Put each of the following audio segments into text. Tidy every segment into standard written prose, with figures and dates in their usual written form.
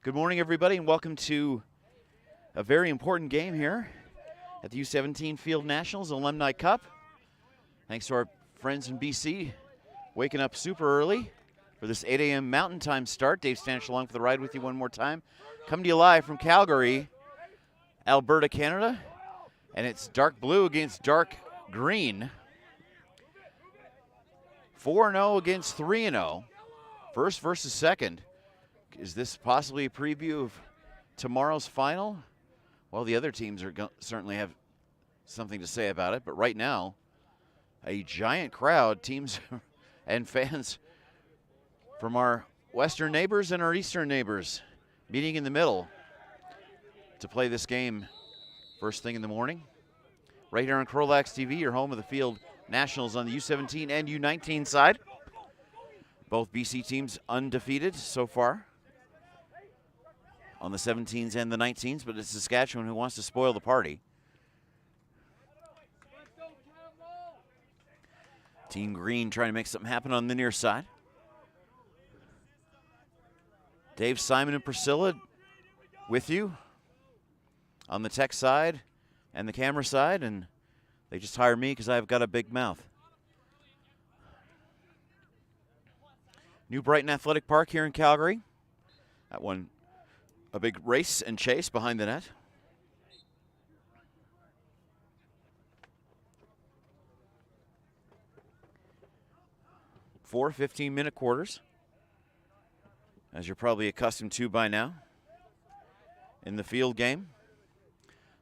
Good morning, everybody, and welcome to a very important game here at the U17 Field Nationals Alumni Cup. Thanks to our friends in BC waking up super early for this 8 a.m. Mountain Time start. Dave Stanish along for the ride with you one more time. Coming to you live from Calgary, Alberta, Canada, and it's dark blue against dark green. 4-0 against 3-0. First versus second. Is this possibly a preview of tomorrow's final? Well, the other teams are certainly have something to say about it, but right now, a giant crowd, teams and fans from our western neighbors and our eastern neighbors meeting in the middle to play this game first thing in the morning. Right here on CROW LAX TV, your home of the Field Nationals on the U17 and U19 side. Both BC teams undefeated so far on the 17s and the 19s, but it's Saskatchewan who wants to spoil the party. Team Green trying to make something happen on the near side. Dave, Simon, and Priscilla with you on the tech side and the camera side, and they just hire me because I've got a big mouth. New Brighton Athletic Park here in Calgary. That one, a big race and chase behind the net. Four 15-minute quarters, as you're probably accustomed to by now in the field game.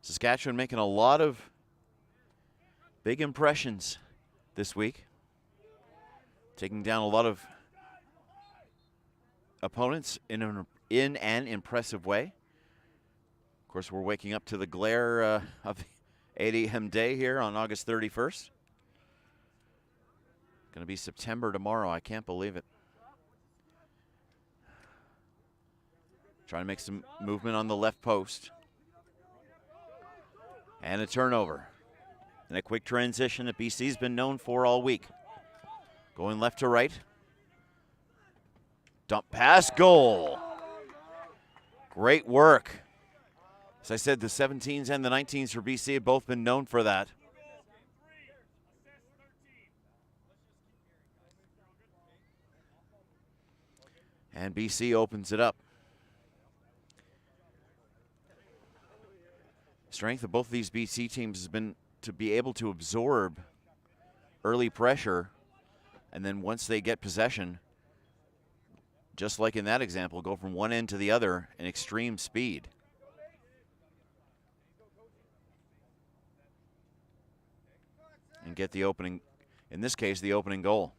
Saskatchewan making a lot of big impressions this week, taking down a lot of opponents in an impressive way. Of course, we're waking up to the glare of the 8 a.m. day here on August 31st. Going to be September tomorrow. I can't believe it. Trying to make some movement on the left post. And a turnover. And a quick transition that BC's been known for all week. Going left to right. Dump pass, goal. Great work. As I said, the 17s and the 19s for BC have both been known for that. And BC opens it up. Strength of both of these BC teams has been to be able to absorb early pressure, and then once they get possession, just like in that example, go from one end to the other in extreme speed. And get the opening, in this case, the opening goal.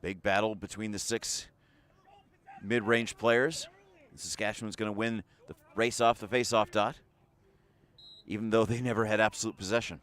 Big battle between the six mid-range players. Saskatchewan's going to win the race off the face-off dot, even though they never had absolute possession.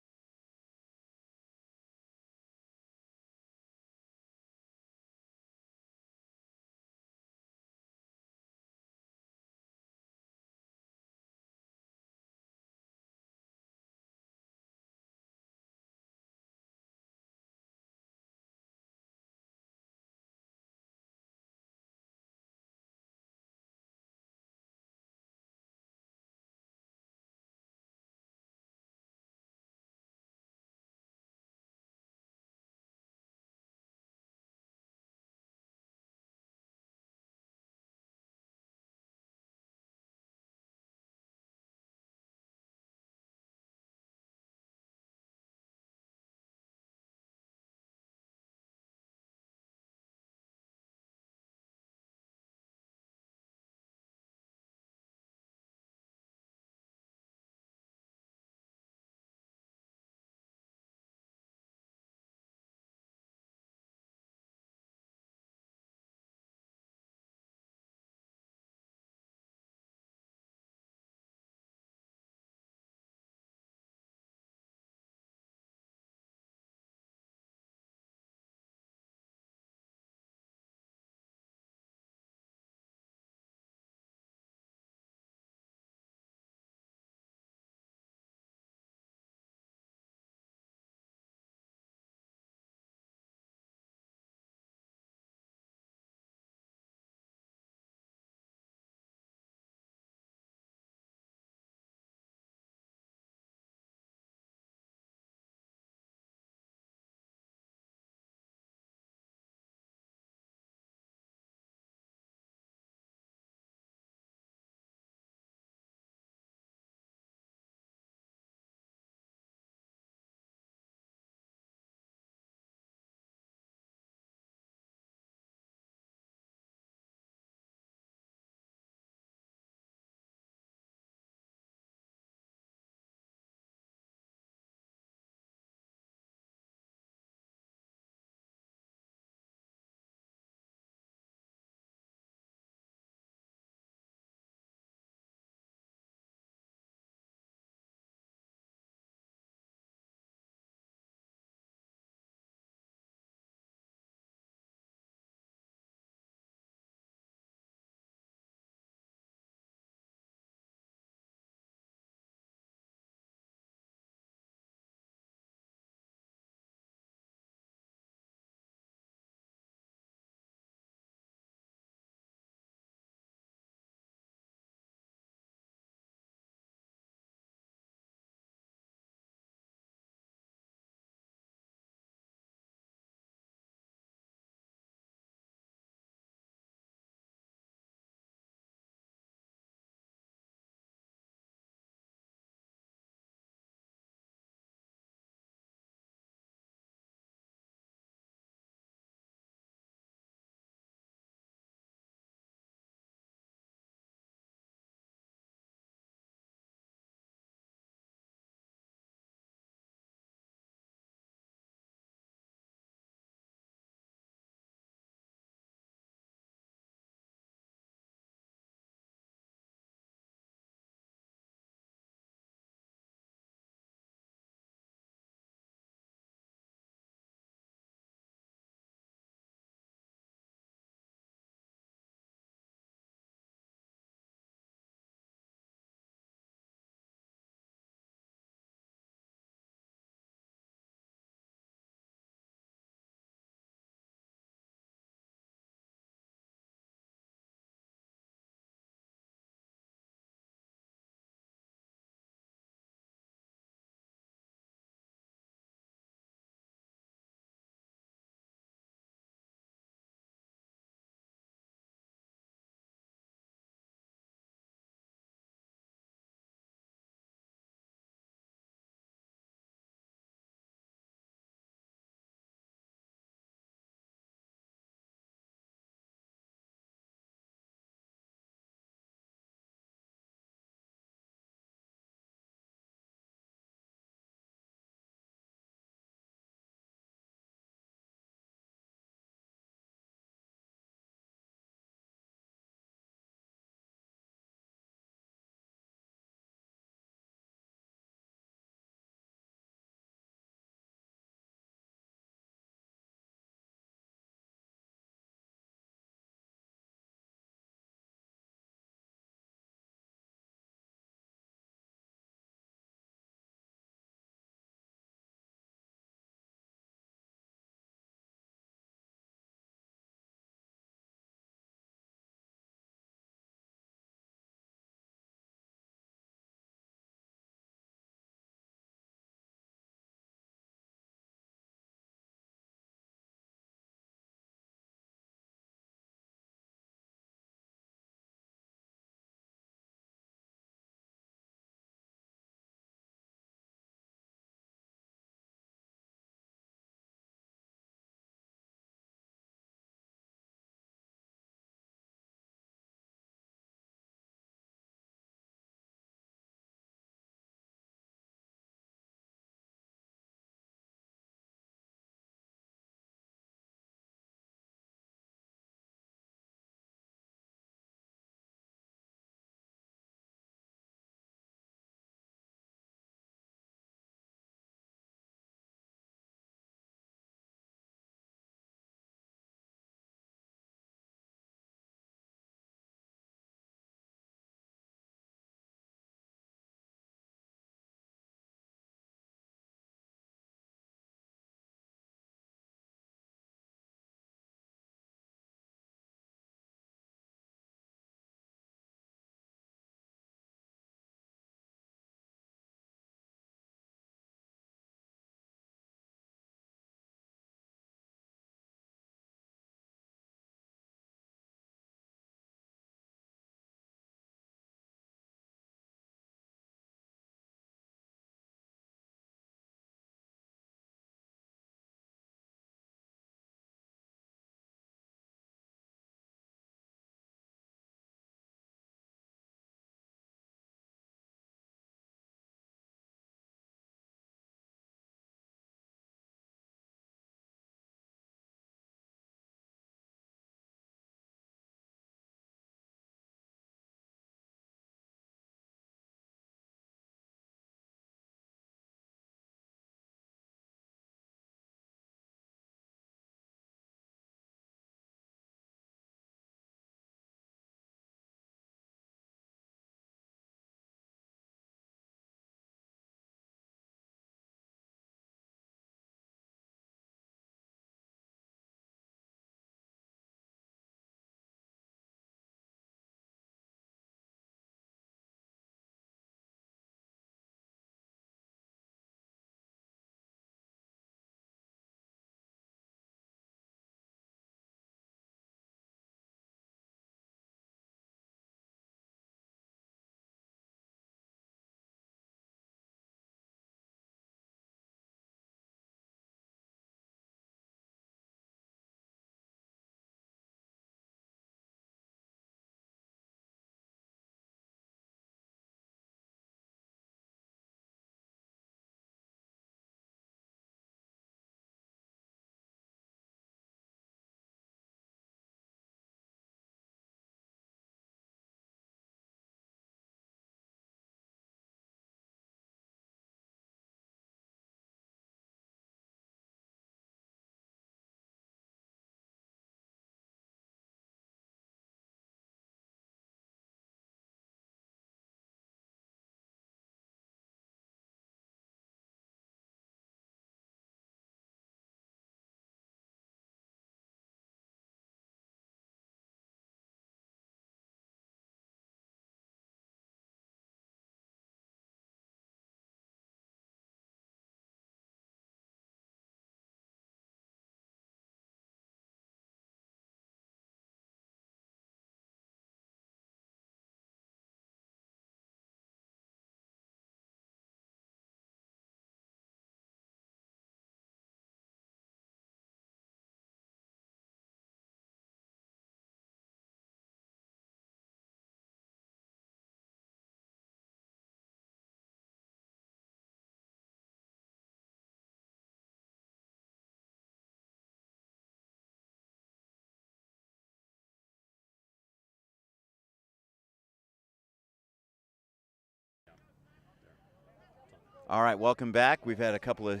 All right, welcome back. We've had a couple of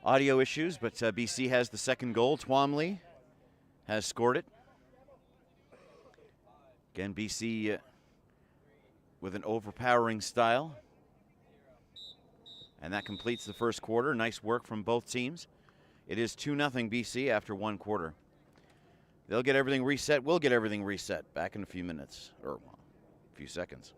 audio issues, but BC has the second goal. Twomley has scored it. Again, BC with an overpowering style. And that completes the first quarter. Nice work from both teams. It is 2-0 BC after one quarter. They'll get everything reset. We'll get everything reset. Back in a few minutes, or a few seconds.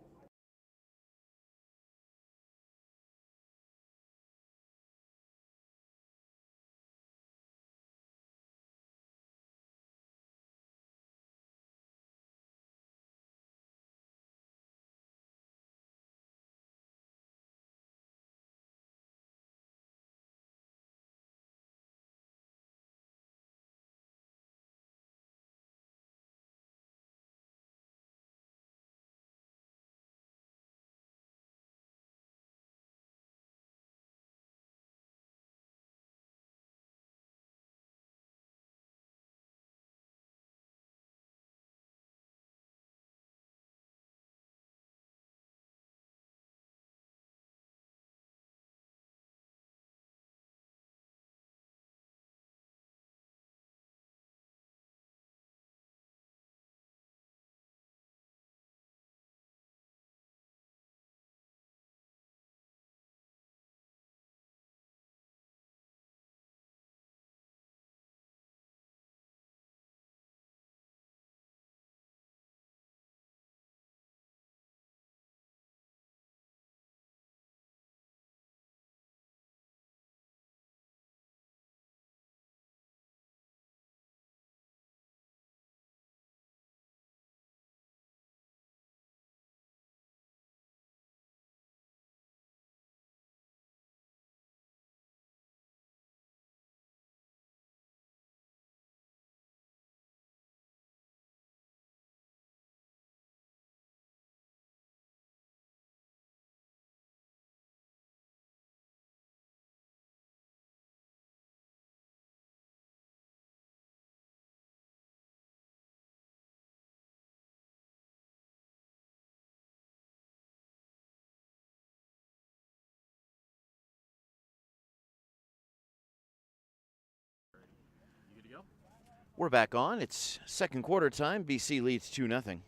We're back on. It's second quarter time. BC leads 2-0.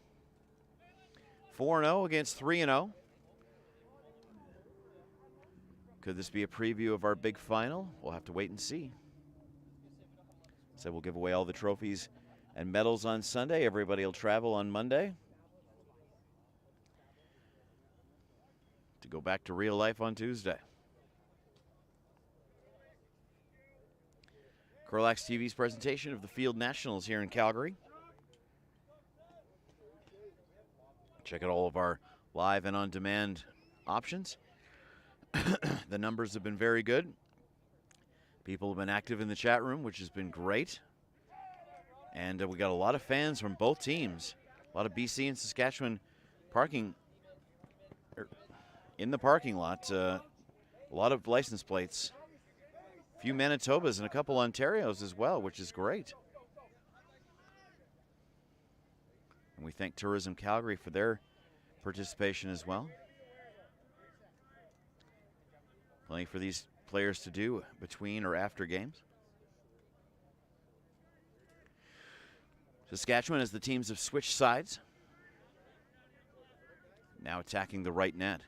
4-0 against 3-0. Could this be a preview of our big final? We'll have to wait and see. So we'll give away all the trophies and medals on Sunday. Everybody will travel on Monday to go back to real life on Tuesday. CROW LAX TV's presentation of the Field Nationals here in Calgary. Check out all of our live and on-demand options. The numbers have been very good. People have been active in the chat room, which has been great. And we got a lot of fans from both teams. A lot of BC and Saskatchewan parking in the parking lot. A lot of license plates. A few Manitobas and a couple Ontarios as well, which is great. And we thank Tourism Calgary for their participation as well. Plenty for these players to do between or after games. Saskatchewan, as the teams have switched sides, now attacking the right net.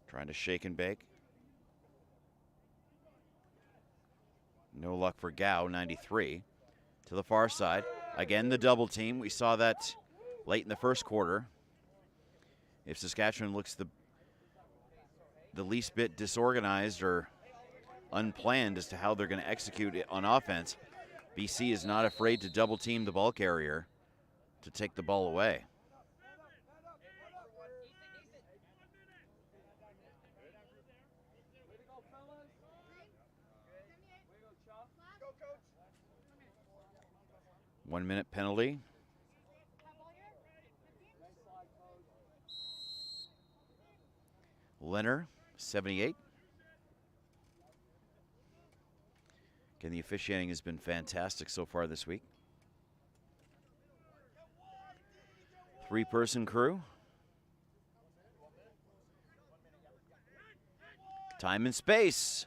Trying to shake and bake. No luck for Gow, 93. To the far side. Again, the double team. We saw that late in the first quarter. If Saskatchewan looks the least bit disorganized or unplanned as to how they're going to execute it on offense, BC is not afraid to double team the ball carrier to take the ball away. One-minute penalty. Leonard, 78. Again, the officiating has been fantastic so far this week. Three-person crew. Time and space.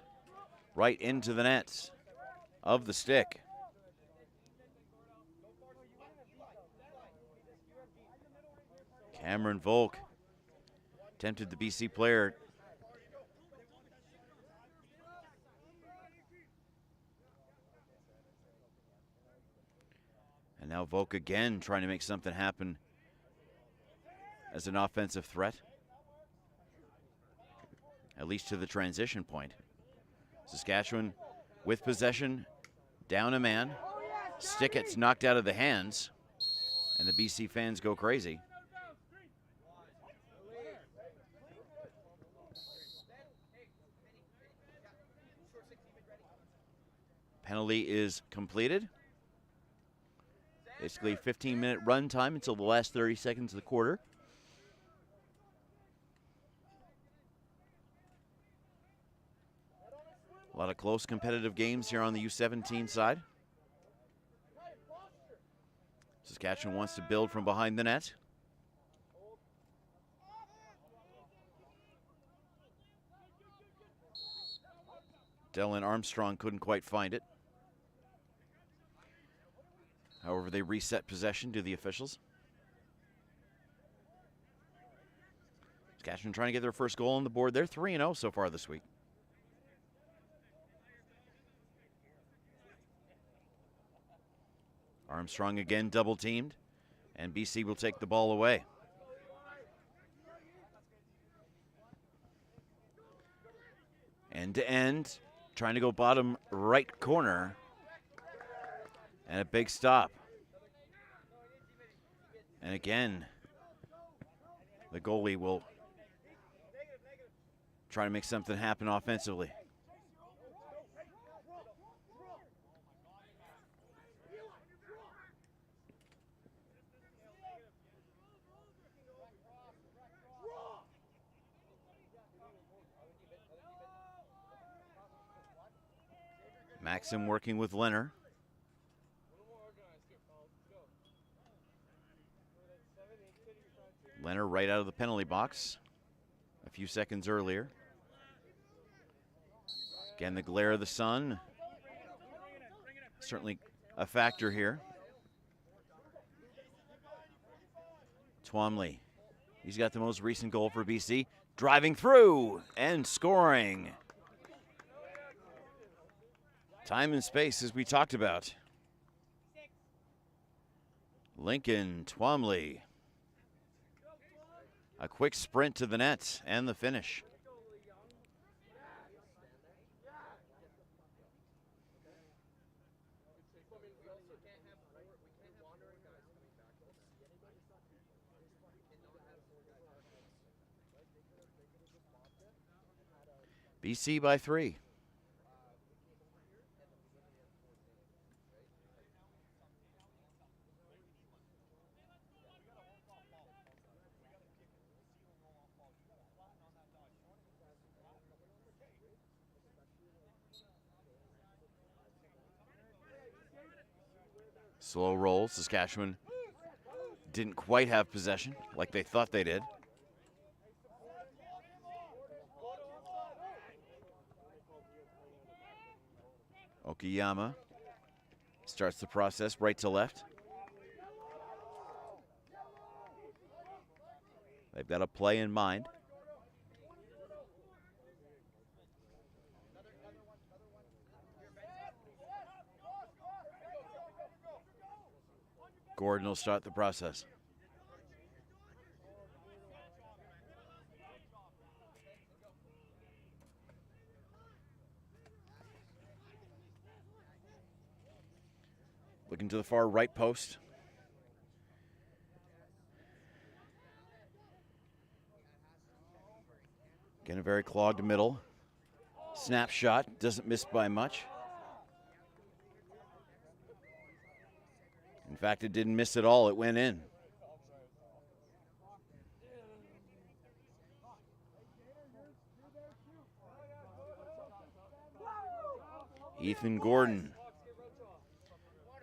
Right into the net of the stick. Cameron Volk tempted the BC player. And now Volk again trying to make something happen as an offensive threat. At least to the transition point. Saskatchewan with possession, down a man. Stick gets knocked out of the hands, and the BC fans go crazy. Penalty is completed. Basically 15-minute run time until the last 30 seconds of the quarter. A lot of close competitive games here on the U17 side. Saskatchewan wants to build from behind the net. Dylan Armstrong couldn't quite find it. However, they reset possession to the officials. Saskatchewan trying to get their first goal on the board. They're 3-0 so far this week. Armstrong again double teamed, and BC will take the ball away. End to end, trying to go bottom right corner, and a big stop. And again, the goalie will try to make something happen offensively. Maxim working with Leonard. Leonard right out of the penalty box a few seconds earlier. Again, the glare of the sun, certainly a factor here. Twomley, he's got the most recent goal for BC, driving through and scoring. Time and space, as we talked about. Lincoln Twomley. A quick sprint to the net and the finish. BC by 3. Slow roll. Saskatchewan didn't quite have possession like they thought they did. Okiyama starts the process right to left. They've got a play in mind. Gordon will start the process. Looking to the far right post. Again, a very clogged middle. Snapshot, doesn't miss by much. In fact, it didn't miss at all, it went in. Ethan Gordon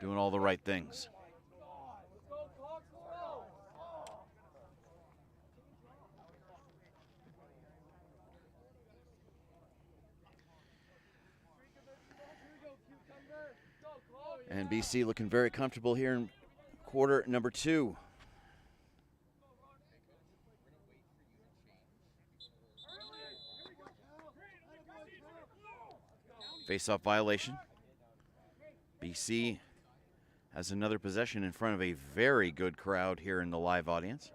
doing all the right things. And BC looking very comfortable here in quarter number 2. Face-off violation. BC has another possession in front of a very good crowd here in the live audience.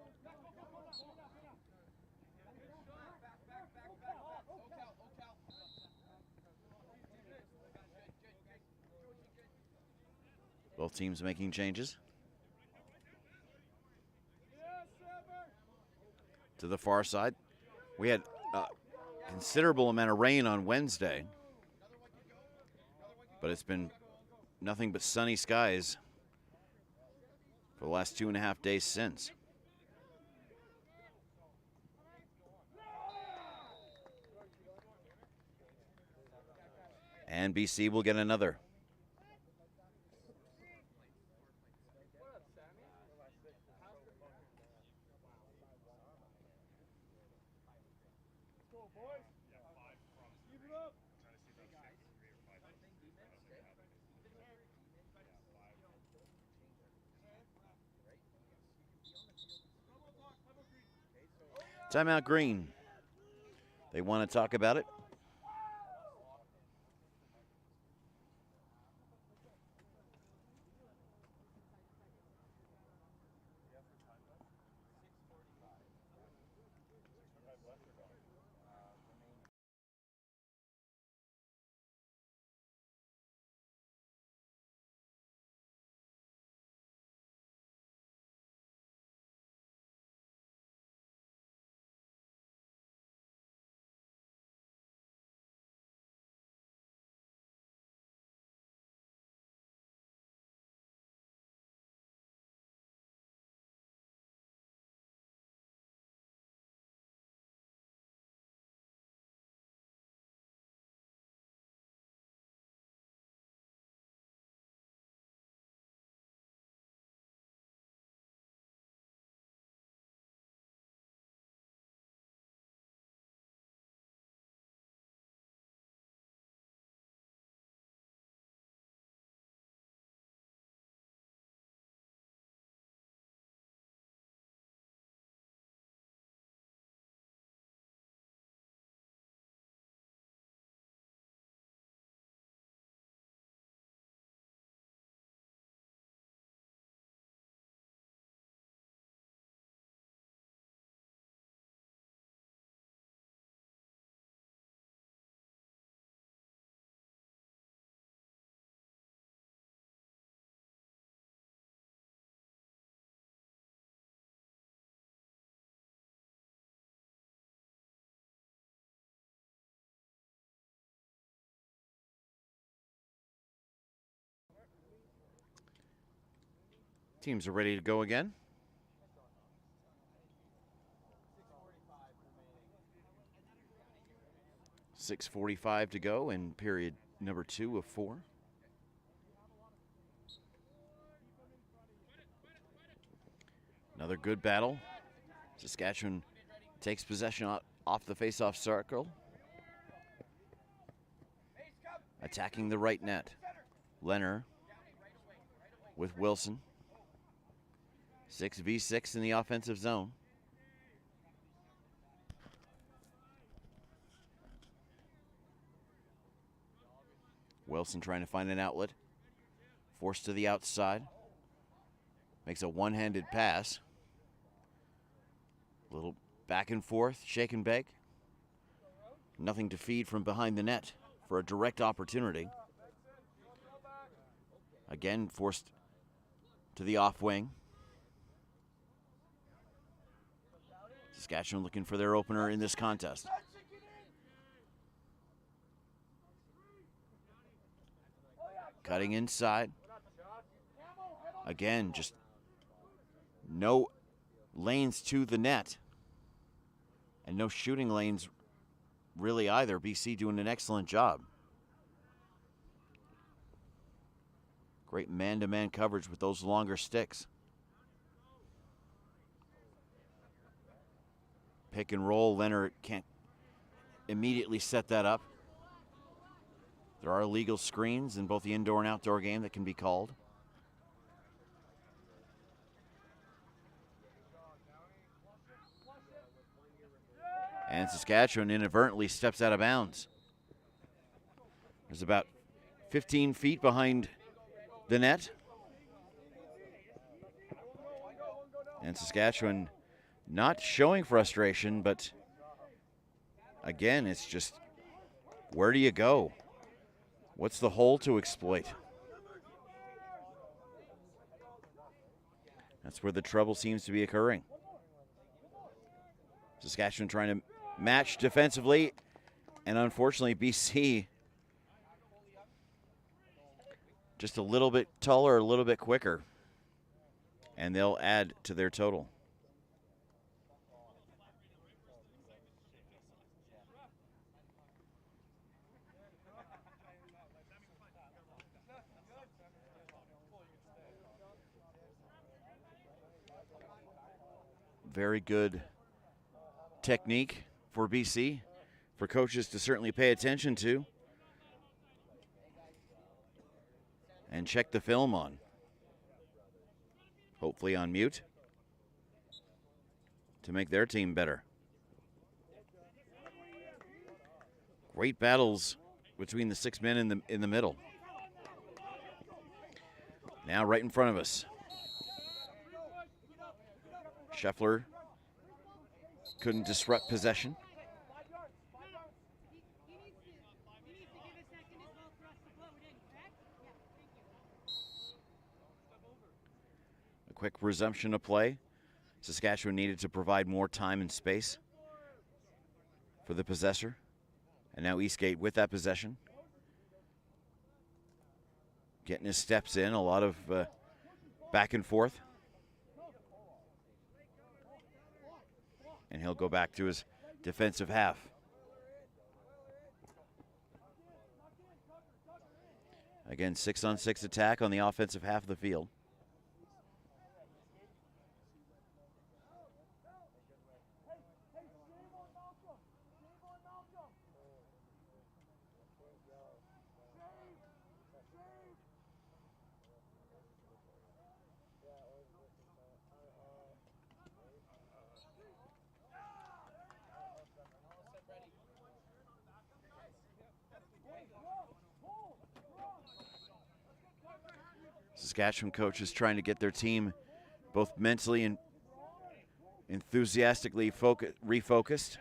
Both teams making changes. To the far side, we had a considerable amount of rain on Wednesday, but it's been nothing but sunny skies for the last 2.5 days since. And BC will get another. Timeout Green. They want to talk about it. Teams are ready to go again. .6:45 to go in period number 2 of 4. Another good battle. Saskatchewan takes possession off the face-off circle. Attacking the right net. Leonard with Wilson. 6v6 in the offensive zone. Wilson trying to find an outlet. Forced to the outside. Makes a one-handed pass. Little back and forth, shake and bake. Nothing to feed from behind the net for a direct opportunity. Again, forced to the off wing. Saskatchewan looking for their opener in this contest. Cutting inside. Again, just no lanes to the net. And no shooting lanes really either. BC doing an excellent job. Great man-to-man coverage with those longer sticks. Pick and roll. Leonard can't immediately set that up. There are legal screens in both the indoor and outdoor game that can be called. And Saskatchewan inadvertently steps out of bounds. There's about 15 feet behind the net. And Saskatchewan not showing frustration, but again, it's just, where do you go? What's the hole to exploit? That's where the trouble seems to be occurring. Saskatchewan trying to match defensively, and unfortunately BC just a little bit taller, a little bit quicker, and they'll add to their total. Very good technique for BC, for coaches to certainly pay attention to and check the film on. Hopefully on mute to make their team better. Great battles between the 6 men in the middle. Now right in front of us. Scheffler couldn't disrupt possession. A quick resumption of play. Saskatchewan needed to provide more time and space for the possessor. And now Eastgate with that possession. Getting his steps in, a lot of back and forth. And he'll go back to his defensive half. Again, 6-on-6 attack on the offensive half of the field. Saskatchewan coaches trying to get their team both mentally and enthusiastically refocused.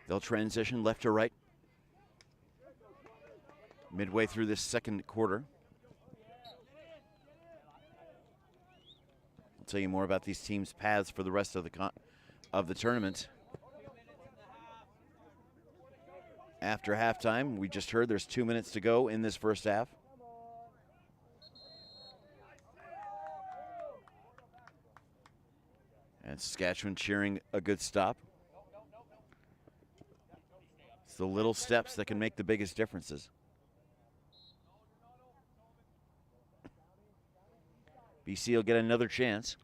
They'll transition left to right midway through this second quarter. I'll tell you more about these teams' paths for the rest of the tournament after halftime. We just heard there's 2 minutes to go in this first half. And Saskatchewan cheering a good stop. It's the little steps that can make the biggest differences. BC will get another chance.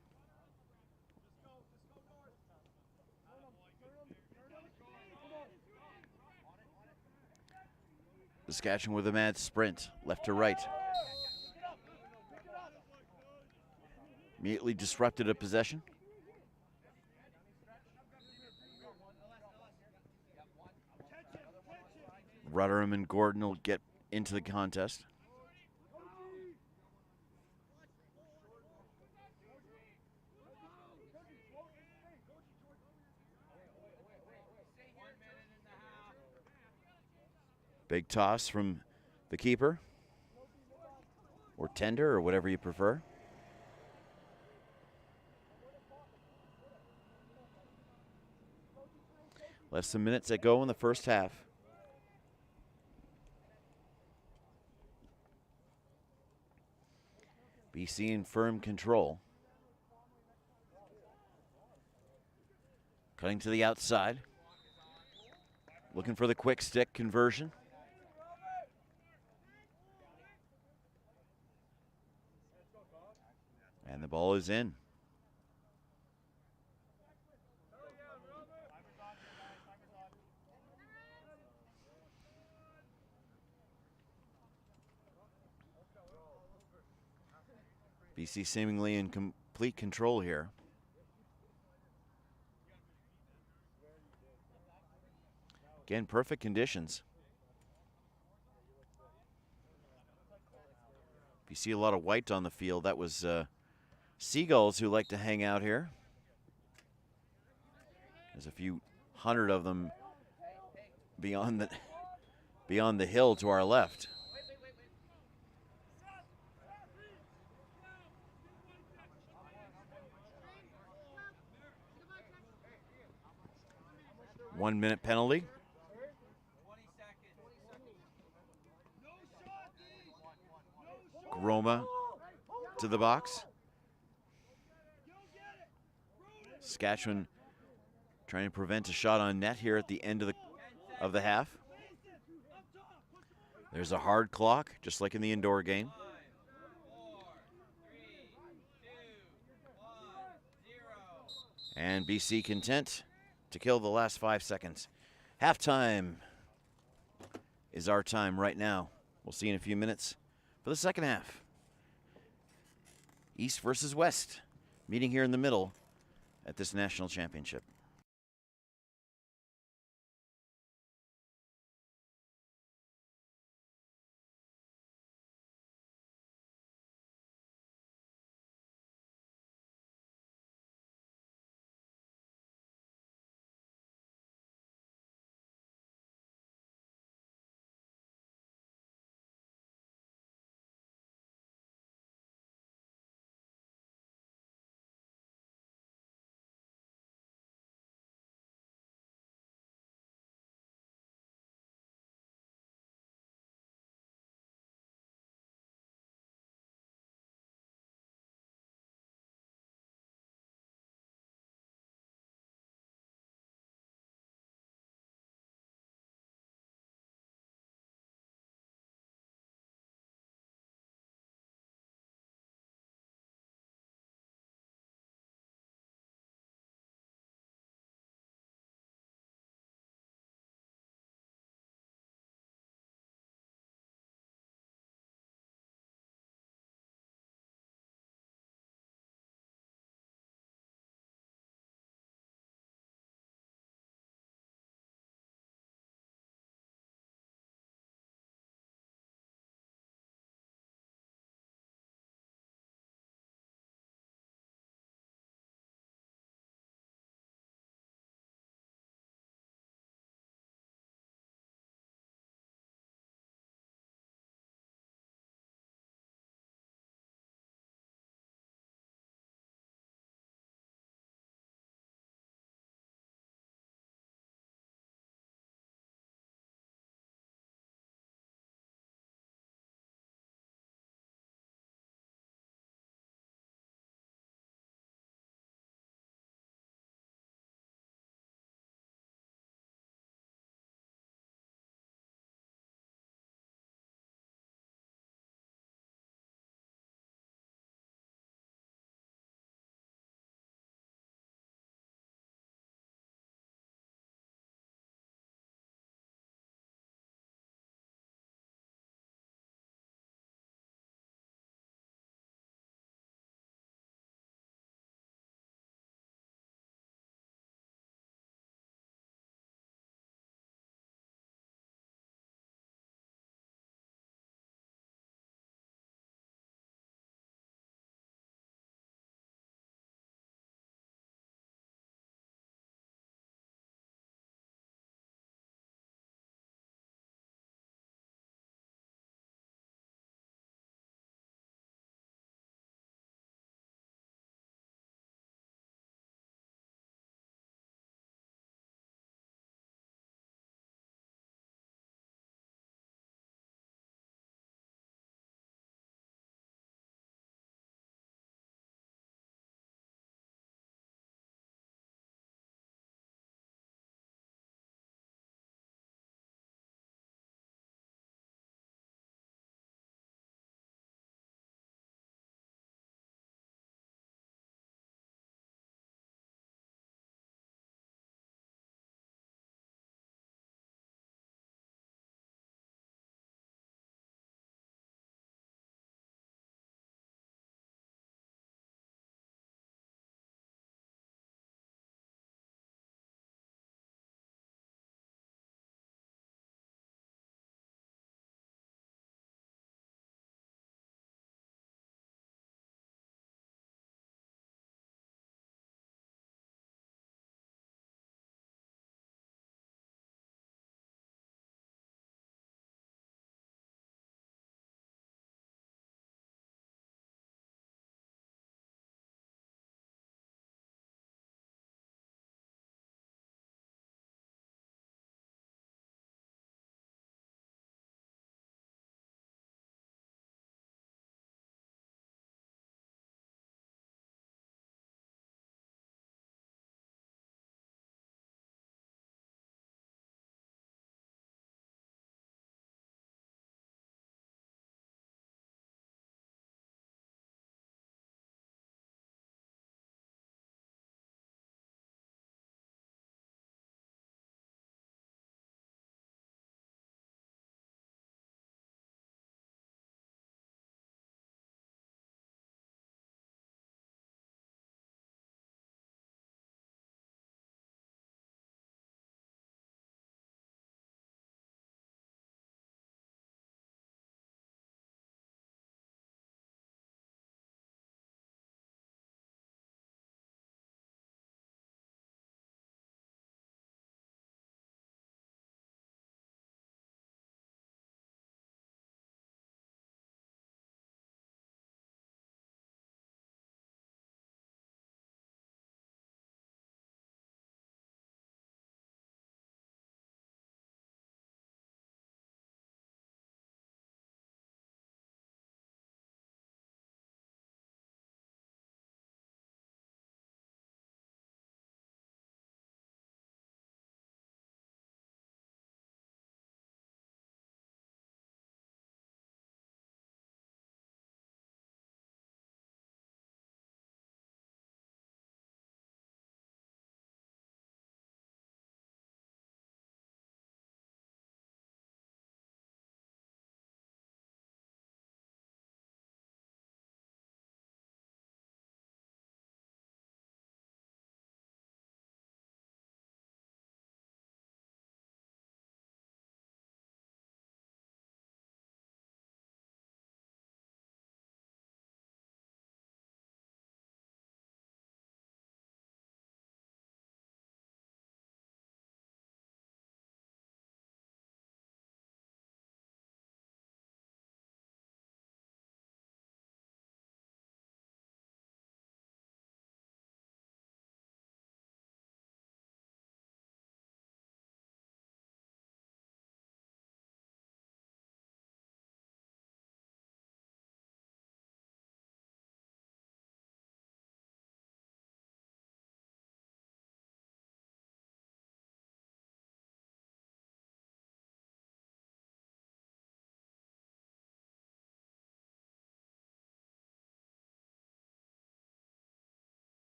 Saskatchewan with a mad sprint, left to right. Immediately disrupted a possession. Rutherham and Gordon will get into the contest. Big toss from the keeper, or tender, or whatever you prefer. Less than minutes that go in the first half. BC in firm control. Cutting to the outside. Looking for the quick stick conversion. And the ball is in. BC seemingly in complete control here. Again, perfect conditions. If you see a lot of white on the field, that was seagulls who like to hang out here. There's a few hundred of them beyond the hill to our left. One minute penalty. Roma to the box. Saskatchewan trying to prevent a shot on net here at the end of the half. There's a hard clock, just like in the indoor game. And BC content to kill the last 5 seconds. Halftime is our time right now. We'll see you in a few minutes for the second half. East versus West, meeting here in the middle at this national championship.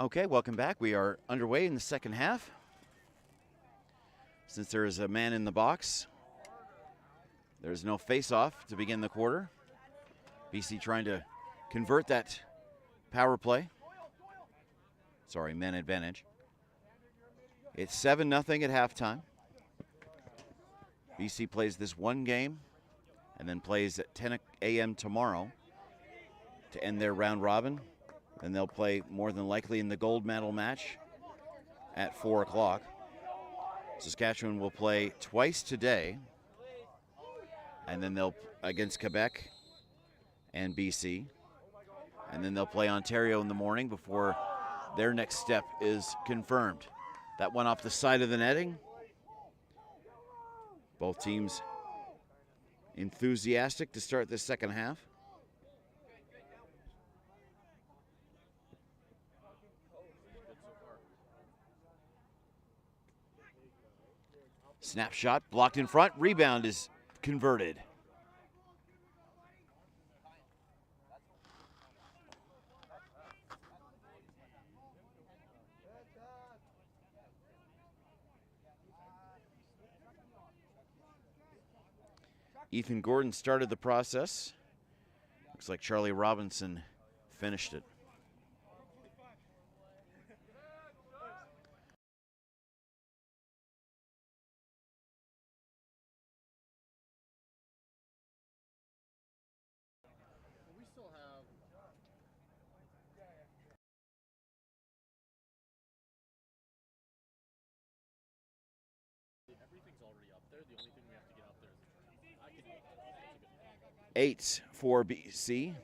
Okay, welcome back. We are underway in the second half. Since there is a man in the box, there's no face-off to begin the quarter. BC trying to convert that power play. Sorry, man advantage. It's 7-0 at halftime. BC plays this one game and then plays at 10 a.m. tomorrow to end their round robin. Then they'll play more than likely in the gold medal match at 4 o'clock. Saskatchewan will play twice today, and then they'll against Quebec and BC, and then they'll play Ontario in the morning before their next step is confirmed. That one off the side of the netting. Both teams enthusiastic to start this second half. Snapshot blocked in front. Rebound is converted. Ethan Gordon started the process. Looks like Charlie Robinson finished it. Eight for BC.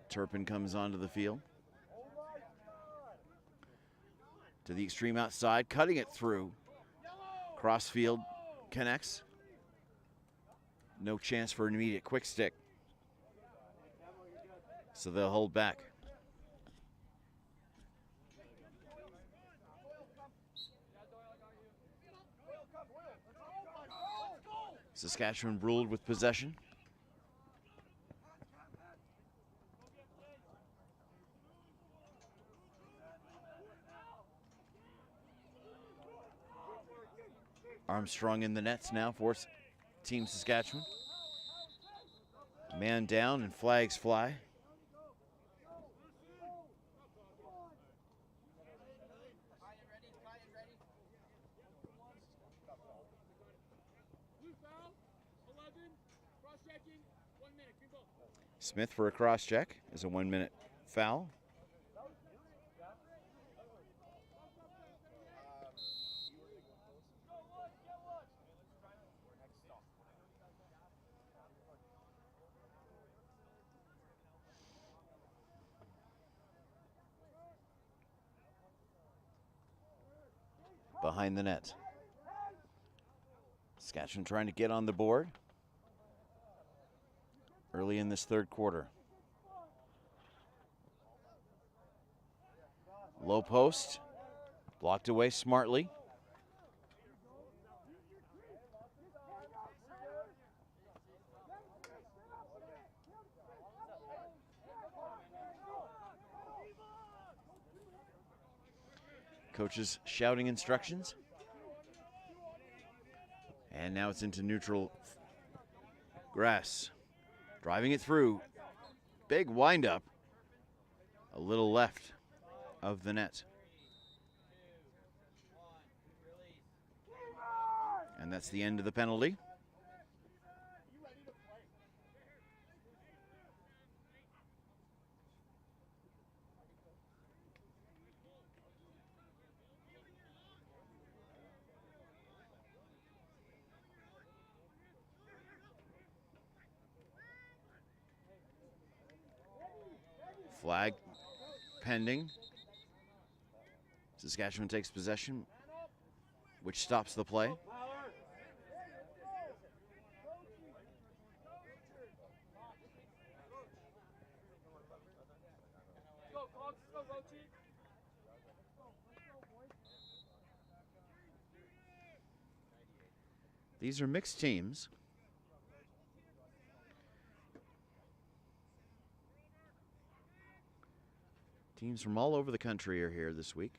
Turpin comes onto the field. To the extreme outside, cutting it through. Crossfield connects. No chance for an immediate quick stick. So they'll hold back. Saskatchewan ruled with possession. Armstrong in the nets now for Team Saskatchewan. Man down and flags fly. Smith for a cross check is a 1 minute foul. Behind the net. Saskatchewan trying to get on the board early in this third quarter. Low post, blocked away smartly. Coaches shouting instructions. And now it's into neutral grass. Driving it through. Big windup. A little left of the net. And that's the end of the penalty. Flag pending. Saskatchewan takes possession, which stops the play. These are mixed teams. Teams from all over the country are here this week.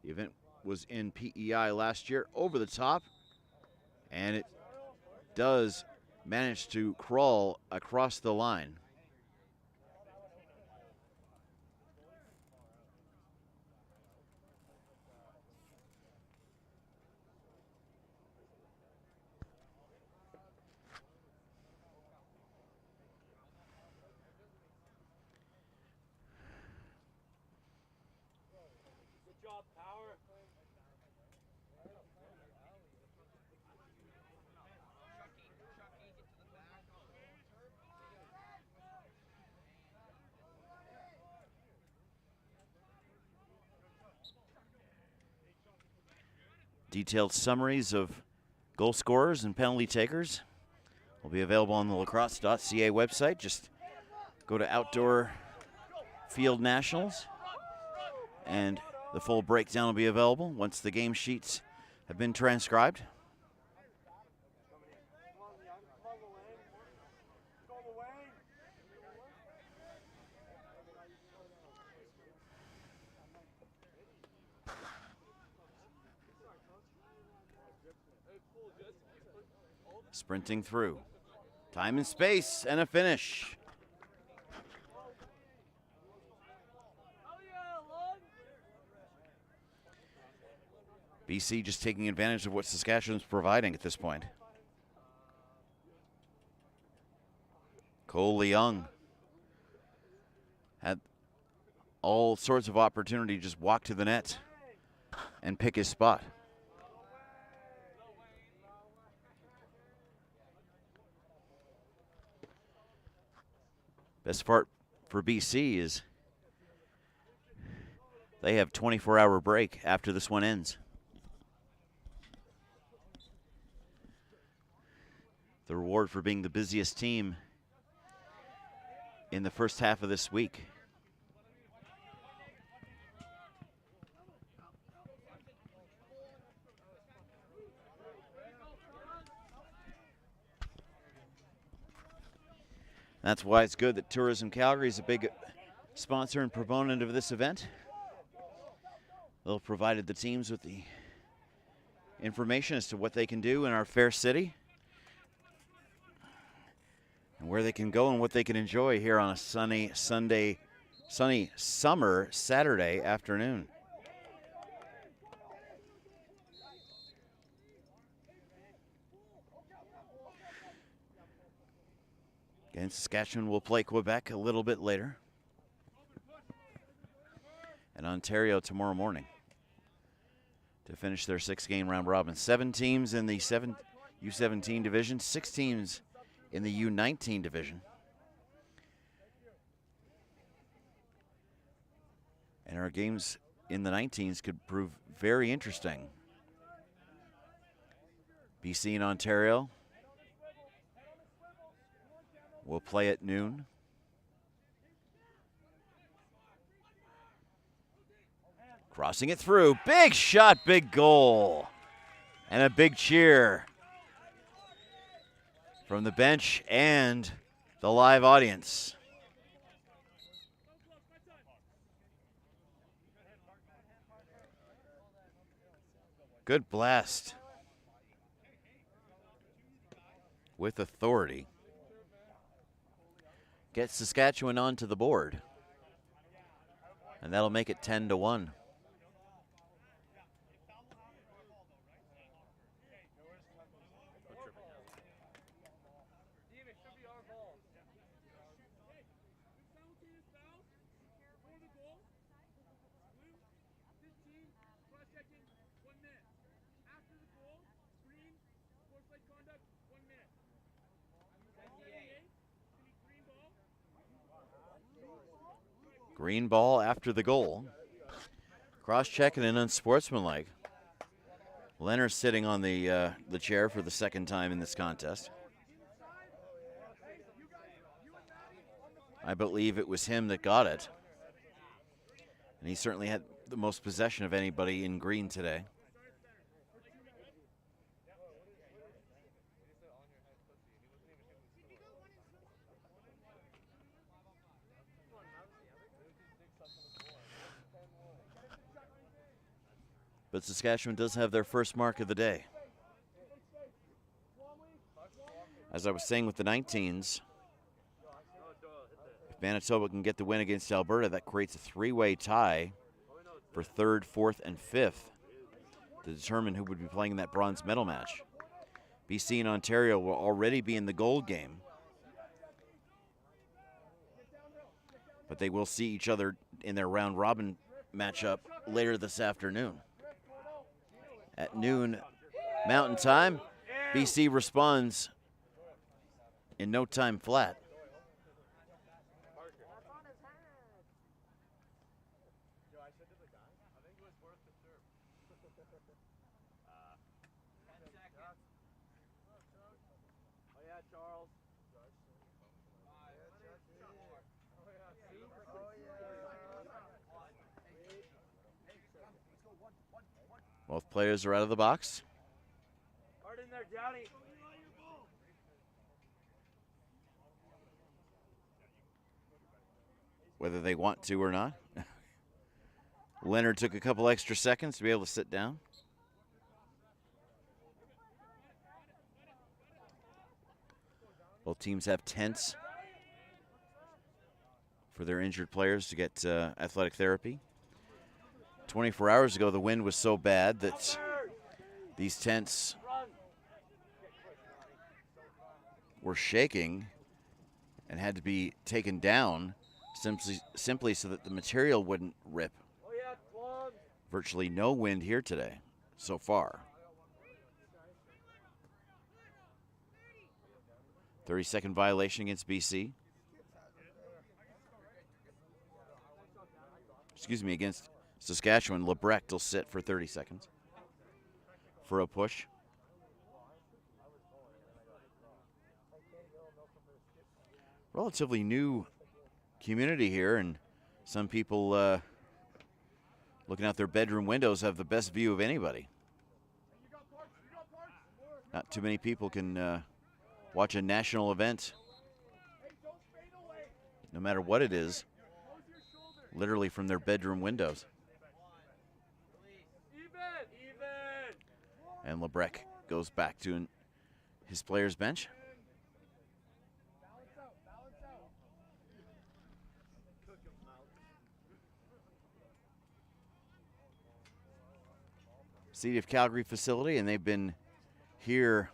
The event was in PEI last year, over the top, and it does manage to crawl across the line. Detailed summaries of goal scorers and penalty takers will be available on the lacrosse.ca website. Just go to Outdoor Field Nationals, and the full breakdown will be available once the game sheets have been transcribed. Sprinting through. Time and space and a finish. BC just taking advantage of what Saskatchewan's providing at this point. Cole Leung had all sorts of opportunity to just walk to the net and pick his spot. Best part for BC is they have 24-hour break after this one ends. The reward for being the busiest team in the first half of this week. That's why it's good that Tourism Calgary is a big sponsor and proponent of this event. They've provided the teams with the information as to what they can do in our fair city and where they can go and what they can enjoy here on a sunny summer Saturday afternoon. And Saskatchewan will play Quebec a little bit later. And Ontario tomorrow morning to finish their 6-game round robin. 7 teams in the U17 division, 6 teams in the U19 division. And our games in the 19s could prove very interesting. BC and Ontario will play at noon. Crossing it through. Big shot, big goal. And a big cheer from the bench and the live audience. Good blast. With authority. Gets Saskatchewan onto the board. And that'll make it 10-1. Green ball after the goal. Cross-checking and unsportsmanlike. Leonard sitting on the chair for the second time in this contest. I believe it was him that got it. And he certainly had the most possession of anybody in green today. but Saskatchewan does have their first mark of the day. As I was saying with the 19s, if Manitoba can get the win against Alberta, that creates a three-way tie for third, fourth, and fifth to determine who would be playing in that bronze medal match. BC and Ontario will already be in the gold game, but they will see each other in their round-robin matchup later this afternoon. At noon Mountain Time, BC responds in no time flat. Both players are out of the box. Hard in there, Johnny. Whether they want to or not. Leonard took a couple extra seconds to be able to sit down. Both teams have tents for their injured players to get athletic therapy. 24 hours ago, the wind was so bad that these tents were shaking and had to be taken down simply so that the material wouldn't rip. Virtually no wind here today so far. 30-second violation against BC. Excuse me, against Saskatchewan. Lebrecht will sit for 30 seconds for a push. Relatively new community here, and some people looking out their bedroom windows have the best view of anybody. Not too many people can watch a national event, no matter what it is, literally from their bedroom windows. And Lebrecht goes back to his player's bench. City of Calgary facility, and they've been here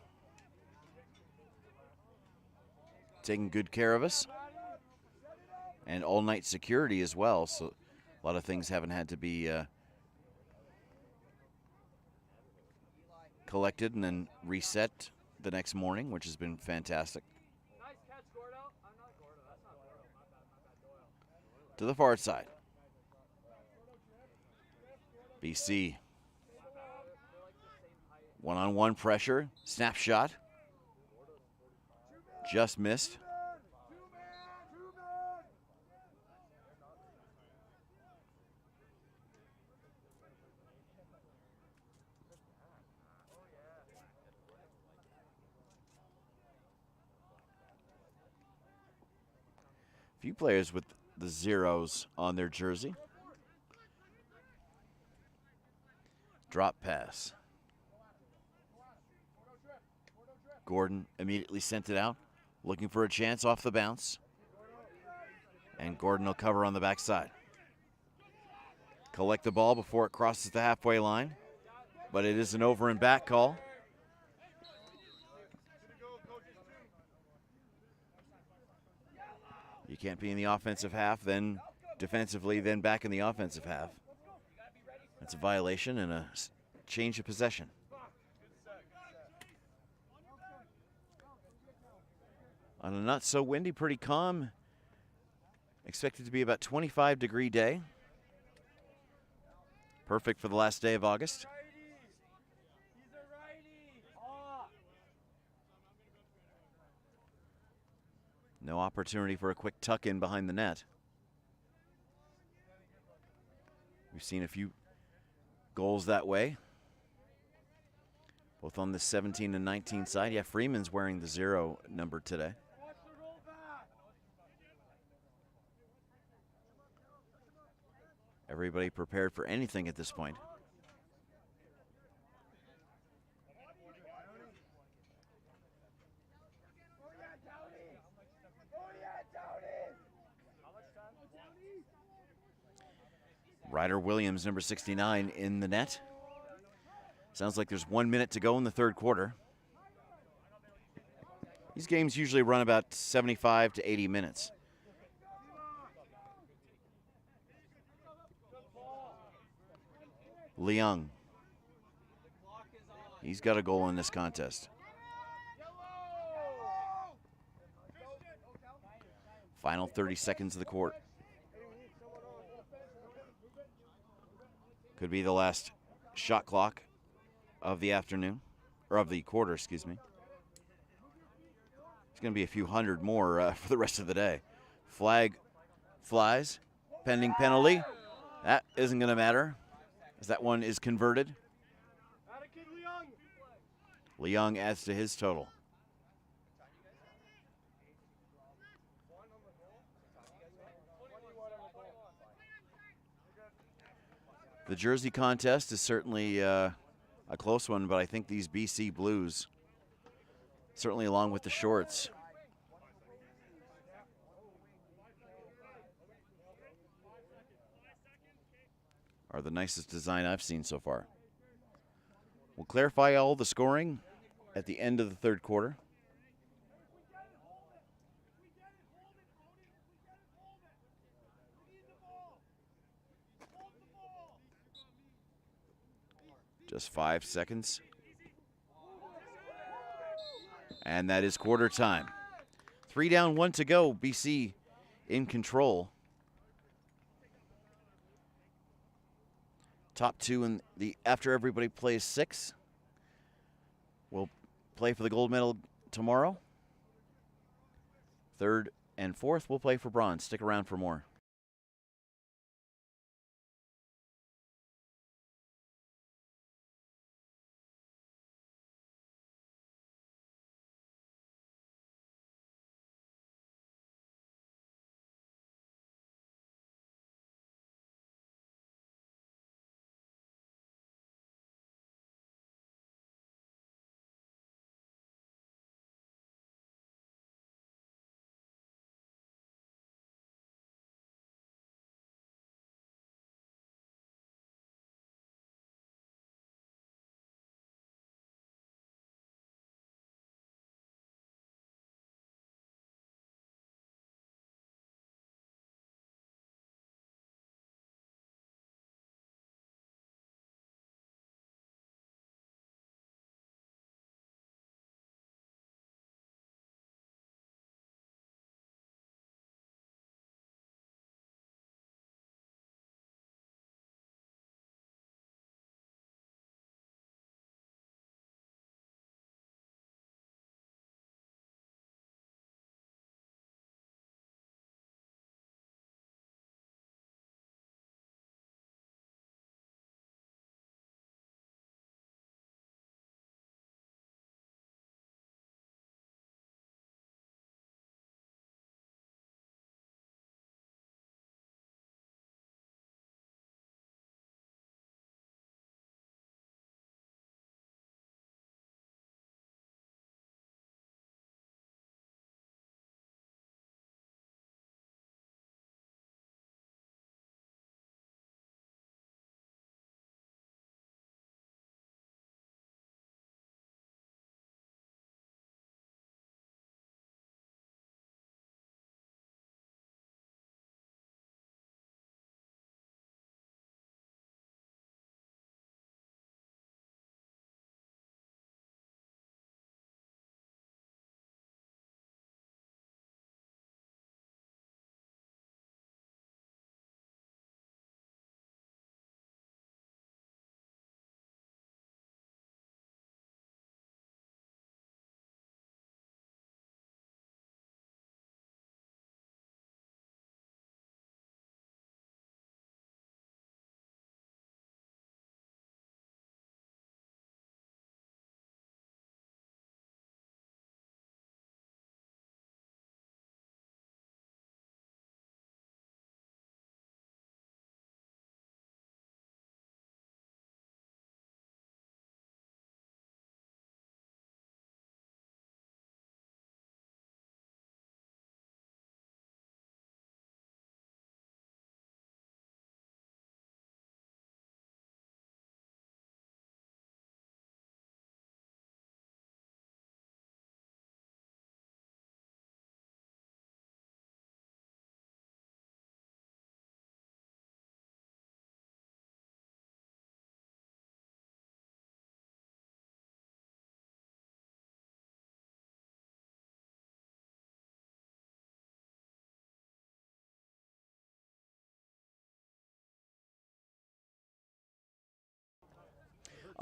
taking good care of us, and all-night security as well, so a lot of things haven't had to be collected and then reset the next morning, which has been fantastic. Nice catch, Gordo. I'm not Gordo. That's not Gordo. My bad. To the far side. BC. One-on-one pressure. Snapshot. Just missed. Few players with the zeros on their jersey. Drop pass. Gordon immediately sent it out, looking for a chance off the bounce. And Gordon will cover on the backside. Collect the ball before it crosses the halfway line, but it is an over and back call. You can't be in the offensive half, then defensively, then back in the offensive half. That's a violation and a change of possession. On a not so windy, pretty calm, expected to be about 25-degree day. Perfect for the last day of August. No opportunity for a quick tuck in behind the net. We've seen a few goals that way, both on the 17 and 19 side. Yeah, Freeman's wearing the 0 number today. Everybody prepared for anything at this point. Ryder Williams, number 69, in the net. Sounds like there's 1 minute to go in the third quarter. These games usually run about 75 to 80 minutes. Leung. He's got a goal in this contest. Final 30 seconds of the court. Could be the last shot clock of the afternoon, or of the quarter, excuse me. It's going to be a few hundred more for the rest of the day. Flag flies, pending penalty. That isn't going to matter, as that one is converted. Leung adds to his total. The jersey contest is certainly a close one, but I think these BC Blues, certainly along with the shorts, are the nicest design I've seen so far. We'll clarify all the scoring at the end of the third quarter. Just 5 seconds. And that is quarter time. 3 down, 1 to go. BC in control. Top two in the after everybody plays 6. We'll play for the gold medal tomorrow. Third and fourth, we'll play for bronze. Stick around for more.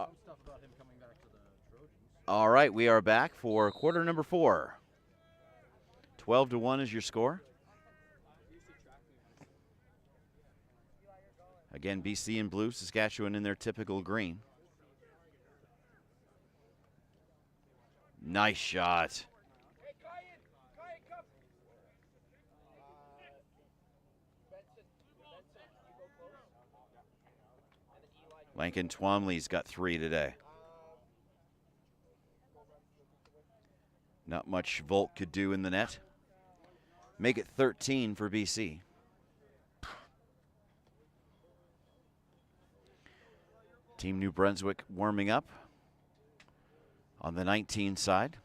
stuff about him coming back to the Trojans. All right, we are back for quarter number 4. 12-1 is your score. Again, BC in blue, Saskatchewan in their typical green. Nice shot. Lankin Twomley's got 3 today. Not much Volk could do in the net. Make it 13 for BC. Team New Brunswick warming up on the 19 side.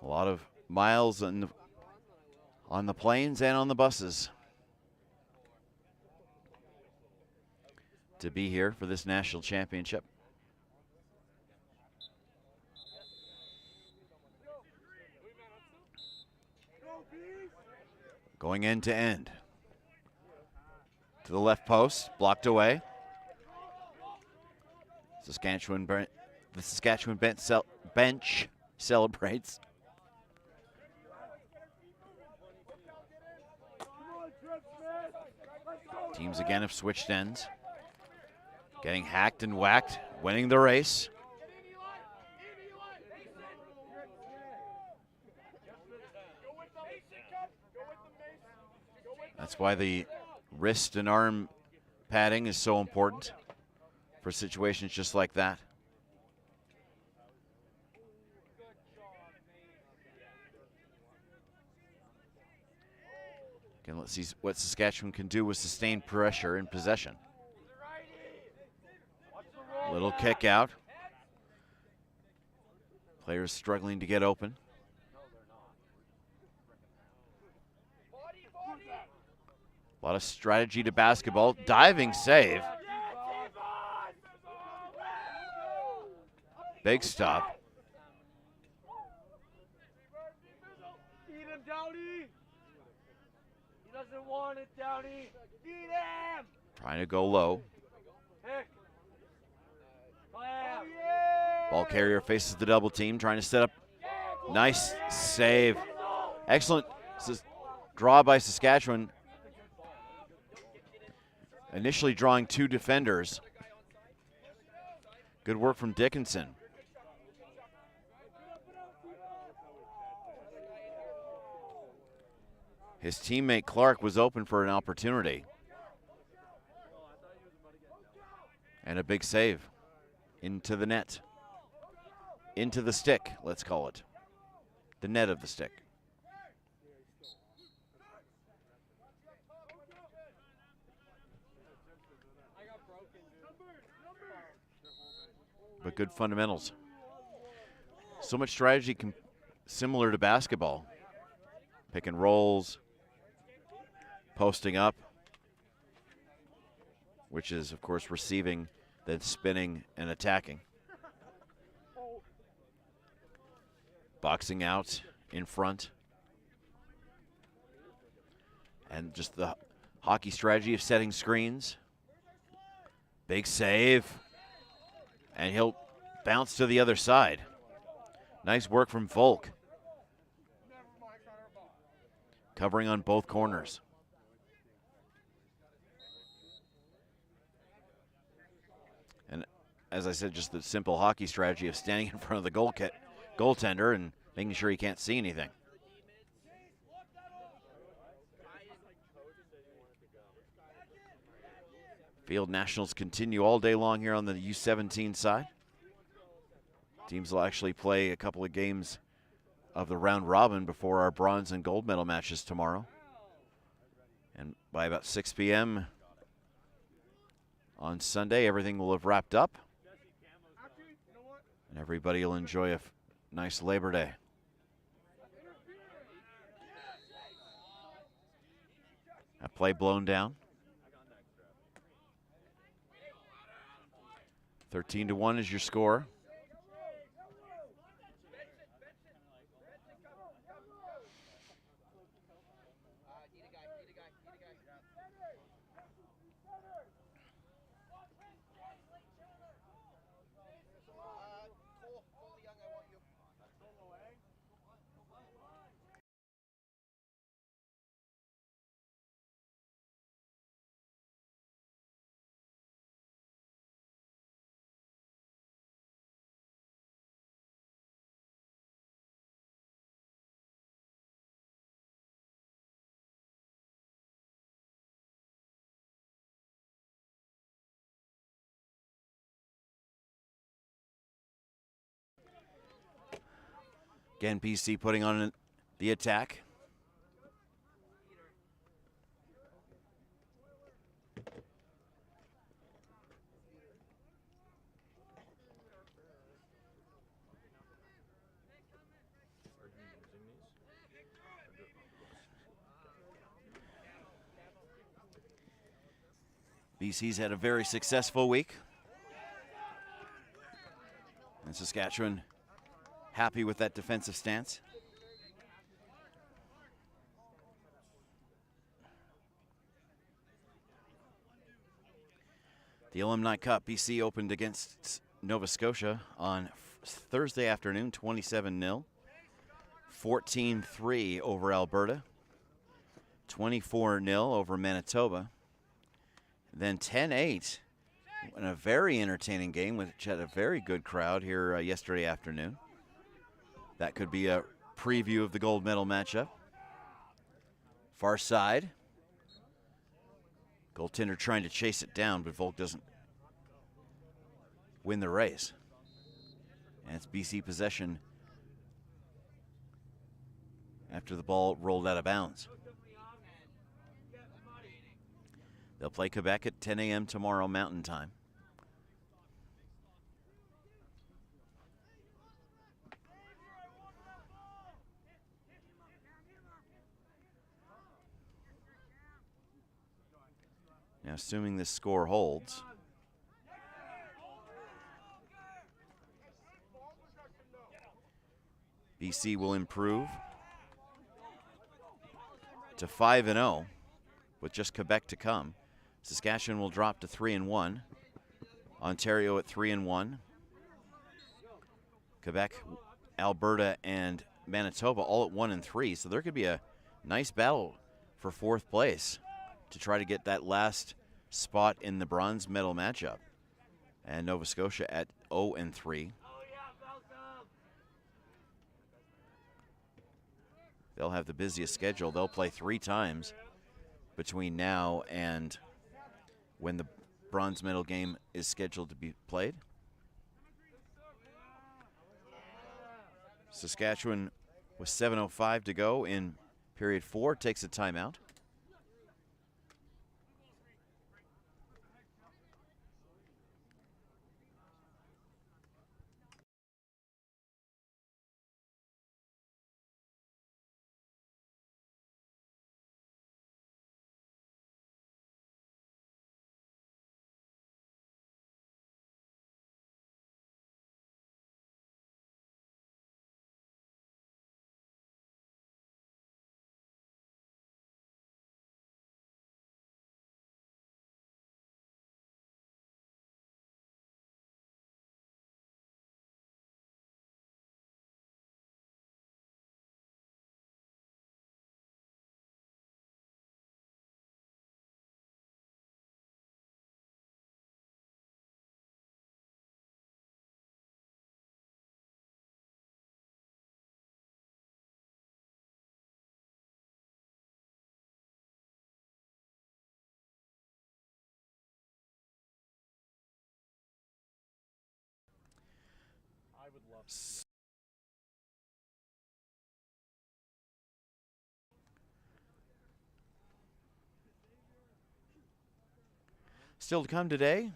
A lot of miles on the planes and on the buses to be here for this national championship. Going end to end. To the left post, blocked away. The Saskatchewan bench celebrates. Teams again have switched ends. Getting hacked and whacked, winning the race. That's why the wrist and arm padding is so important for situations just like that. Again, let's see what Saskatchewan can do with sustained pressure in possession. Little kick out. Players struggling to get open. A lot of strategy to basketball. Diving save. Big stop. Eat him, Downey. He doesn't want it, Downey. Eat him. Trying to go low. Pick. Ball carrier faces the double team, trying to set up. Nice save. Excellent draw by Saskatchewan. Initially drawing 2 defenders. Good work from Dickinson. His teammate Clark was open for an opportunity. And a big save into the net. Into the stick, let's call it. The net of the stick. But good fundamentals. So much strategy similar to basketball. Pick and rolls, posting up, which is, of course, receiving, then spinning and attacking. Boxing out in front. And just the hockey strategy of setting screens. Big save. And he'll bounce to the other side. Nice work from Volk. Covering on both corners. And as I said, just the simple hockey strategy of standing in front of the goaltender and making sure he can't see anything. Field Nationals continue all day long here on the U17 side. Teams will actually play a couple of games of the round robin before our bronze and gold medal matches tomorrow. And by about 6 p.m. on Sunday, everything will have wrapped up. And everybody will enjoy a nice Labor Day. A play blown down. 13-1 is your score. Again, BC putting on the attack. BC's had a very successful week. And Saskatchewan happy with that defensive stance. The Alumni Cup, BC opened against Nova Scotia on Thursday afternoon, 27-0. 14-3 over Alberta. 24-0 over Manitoba. Then 10-8 in a very entertaining game, which had a very good crowd here yesterday afternoon. That could be a preview of the gold medal matchup. Far side. Goaltender trying to chase it down, but Volk doesn't win the race. And it's BC possession after the ball rolled out of bounds. They'll play Quebec at 10 a.m. tomorrow Mountain Time. Now, assuming this score holds, BC will improve to 5-0 with just Quebec to come. Saskatchewan will drop to 3-1. Ontario at 3-1. Quebec, Alberta, and Manitoba all at 1-3. So there could be a nice battle for fourth place to try to get that last spot in the bronze medal matchup. And Nova Scotia at 0-3. They'll have the busiest schedule. They'll play 3 times between now and when the bronze medal game is scheduled to be played. Saskatchewan with 7:05 to go in period 4 takes a timeout. would love to. Still to come today,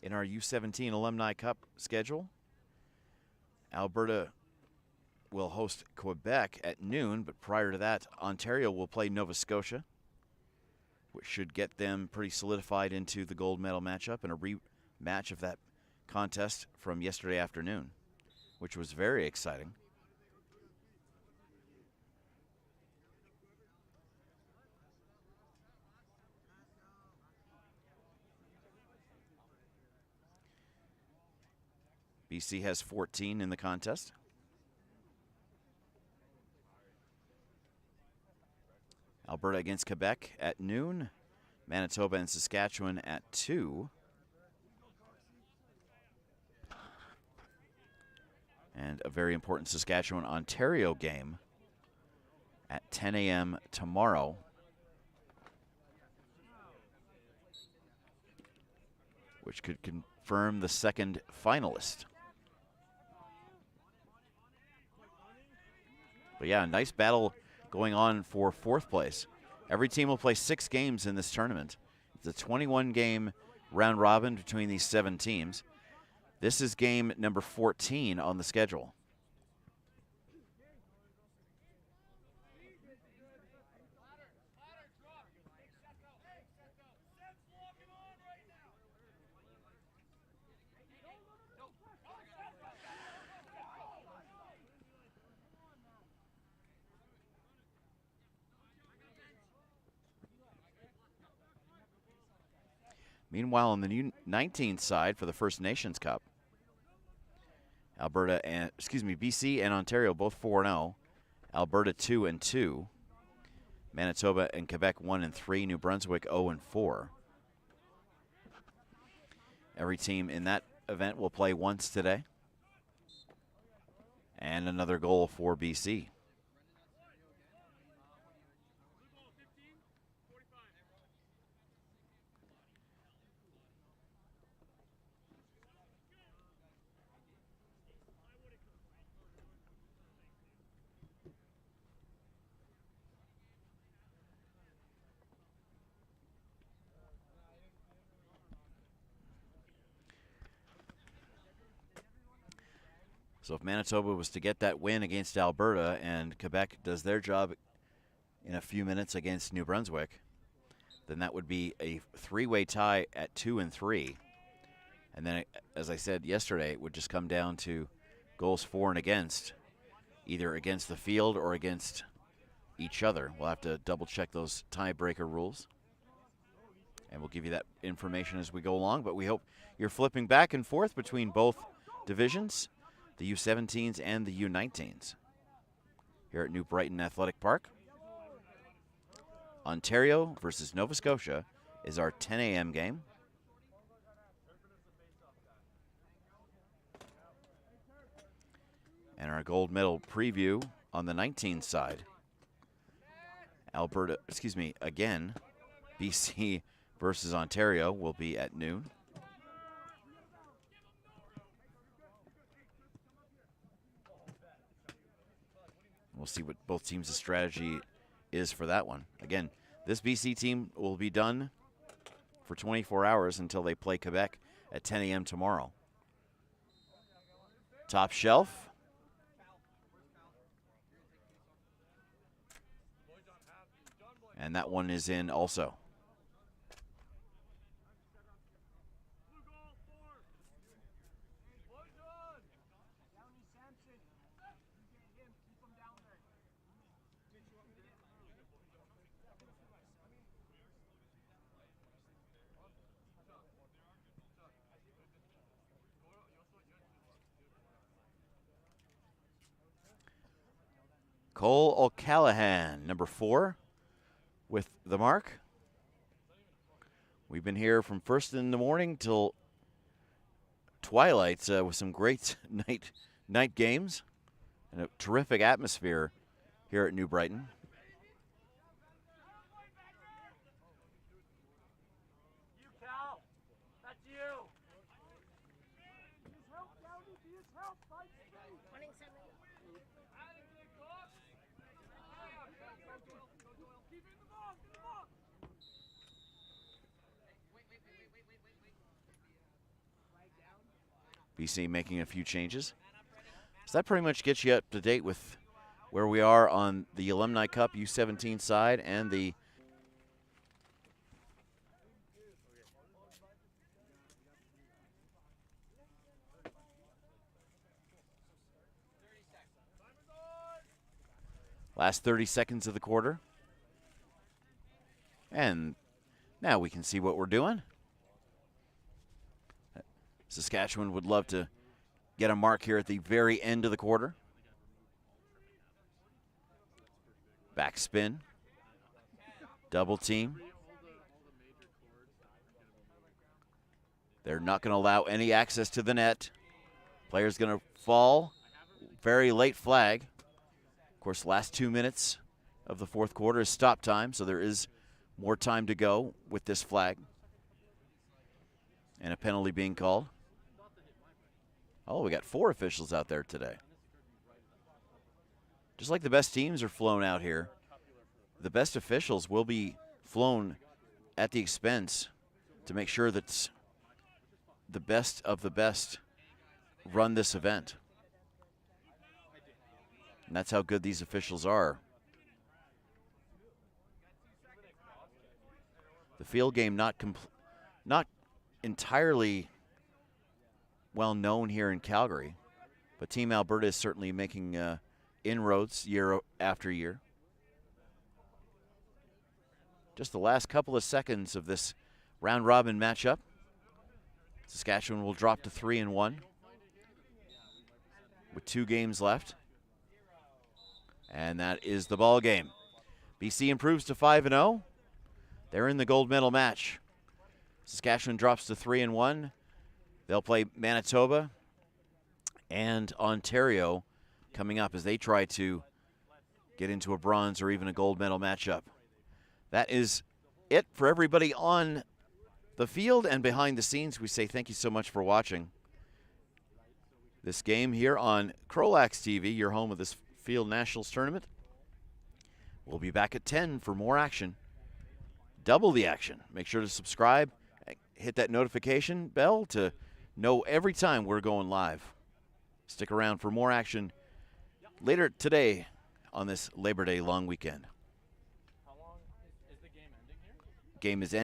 in our U17 Alumni Cup schedule, Alberta will host Quebec at noon, but prior to that, Ontario will play Nova Scotia, which should get them pretty solidified into the gold medal matchup and a rematch of that contest from yesterday afternoon, which was very exciting. BC has 14 in the contest. Alberta against Quebec at noon. Manitoba and Saskatchewan at 2. And a very important Saskatchewan-Ontario game at 10 a.m. tomorrow. which could confirm the second finalist. But yeah, nice battle going on for fourth place. Every team will play 6 games in this tournament. It's a 21-game round robin between these 7 teams. This is game number 14 on the schedule. Meanwhile, on the U19 side for the First Nations Cup, BC and Ontario both 4-0. Alberta 2-2. Manitoba and Quebec 1-3. New Brunswick 0-4. Every team in that event will play once today. And another goal for BC. So if Manitoba was to get that win against Alberta and Quebec does their job in a few minutes against New Brunswick, then that would be a 3-way tie at 2-3. And then, as I said yesterday, it would just come down to goals for and against, either against the field or against each other. We'll have to double check those tiebreaker rules. And we'll give you that information as we go along. But we hope you're flipping back and forth between both divisions, the U17s and the U19s, here at New Brighton Athletic Park. Ontario versus Nova Scotia is our 10 a.m. game. And our gold medal preview on the 19 side. Again, BC versus Ontario will be at noon. We'll see what both teams' strategy is for that one. Again, this BC team will be done for 24 hours until they play Quebec at 10 a.m. tomorrow. Top shelf. And that one is in also. Cole O'Callahan, number 4, with the mark. We've been here from first in the morning till twilight with some great night games and a terrific atmosphere here at New Brighton. BC making a few changes. So that pretty much gets you up to date with where we are on the Alumni Cup U17 side and the last 30 seconds of the quarter. And now we can see what we're doing. Saskatchewan would love to get a mark here at the very end of the quarter. Backspin. Double team. They're not going to allow any access to the net. Player's going to fall. Very late flag. Of course, last 2 minutes of the fourth quarter is stop time, so there is more time to go with this flag. And a penalty being called. Oh, we got 4 officials out there today. Just like the best teams are flown out here, the best officials will be flown at the expense to make sure that the best of the best run this event. And that's how good these officials are. The field game not entirely well known here in Calgary, but Team Alberta is certainly making inroads year after year. Just the last couple of seconds of this round robin matchup. Saskatchewan will drop to 3-1 with 2 games left. And that is the ball game. BC improves to 5-0. They're in the gold medal match. Saskatchewan drops to 3-1. They'll play Manitoba and Ontario coming up as they try to get into a bronze or even a gold medal matchup. That is it for everybody on the field and behind the scenes. We say thank you so much for watching this game here on CROW LAX TV, your home of this Field Nationals tournament. We'll be back at 10 for more action. Double the action. Make sure to subscribe, hit that notification bell to know every time we're going live. Stick around for more action later today on this Labor Day long weekend. How long is the game ending here? Game is ending.